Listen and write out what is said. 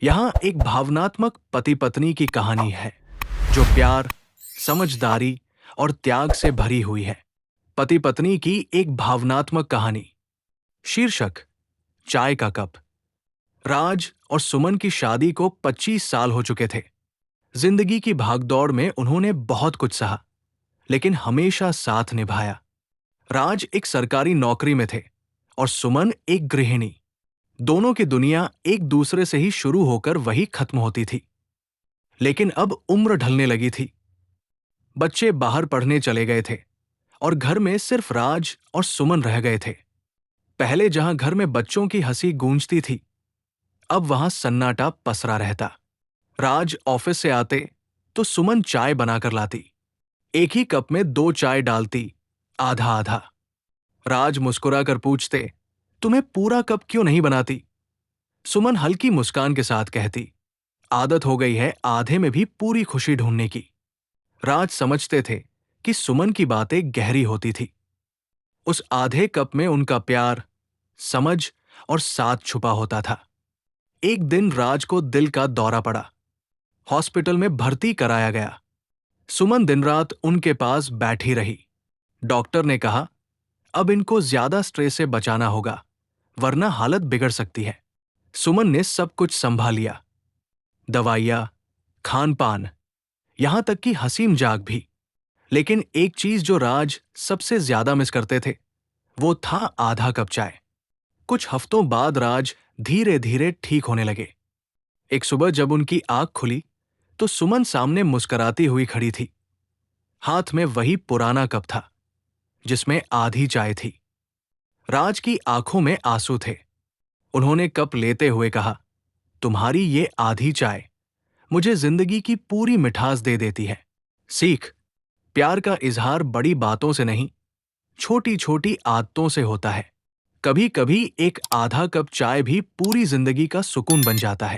यहाँ एक भावनात्मक पति पत्नी की कहानी है जो प्यार, समझदारी और त्याग से भरी हुई है। पति पत्नी की एक भावनात्मक कहानी। शीर्षक, चाय का कप। राज और सुमन की शादी को 25 साल हो चुके थे। जिंदगी की भागदौड़ में उन्होंने बहुत कुछ सहा, लेकिन हमेशा साथ निभाया। राज एक सरकारी नौकरी में थे और सुमन एक गृहिणी। दोनों की दुनिया एक दूसरे से ही शुरू होकर वही खत्म होती थी। लेकिन अब उम्र ढलने लगी थी। बच्चे बाहर पढ़ने चले गए थे और घर में सिर्फ राज और सुमन रह गए थे। पहले जहां घर में बच्चों की हंसी गूंजती थी, अब वहां सन्नाटा पसरा रहता। राज ऑफिस से आते तो सुमन चाय बनाकर लाती। एक ही कप में 2 चाय डालती, आधा आधा। राज मुस्कुराकर पूछते, तुम्हें पूरा कप क्यों नहीं बनाती? सुमन हल्की मुस्कान के साथ कहती, आदत हो गई है आधे में भी पूरी खुशी ढूंढने की। राज समझते थे कि सुमन की बातें गहरी होती थी। उस आधे कप में उनका प्यार, समझ और साथ छुपा होता था। एक दिन राज को दिल का दौरा पड़ा। हॉस्पिटल में भर्ती कराया गया। सुमन दिन रात उनके पास बैठी रही। डॉक्टर ने कहा, अब इनको ज्यादा स्ट्रेस से बचाना होगा, वरना हालत बिगड़ सकती है। सुमन ने सब कुछ संभाल लिया, दवाइयां, खान पान, यहां तक कि हंसी मजाक भी। लेकिन एक चीज जो राज सबसे ज्यादा मिस करते थे, वो था आधा कप चाय। कुछ हफ्तों बाद राज धीरे धीरे ठीक होने लगे। एक सुबह जब उनकी आंख खुली तो सुमन सामने मुस्कुराती हुई खड़ी थी। हाथ में वही पुराना कप था जिसमें आधी चाय थी। राज की आंखों में आंसू थे। उन्होंने कप लेते हुए कहा, तुम्हारी ये आधी चाय मुझे जिंदगी की पूरी मिठास दे देती है। सीख, प्यार का इजहार बड़ी बातों से नहीं, छोटी छोटी आदतों से होता है। कभी कभी एक आधा कप चाय भी पूरी जिंदगी का सुकून बन जाता है।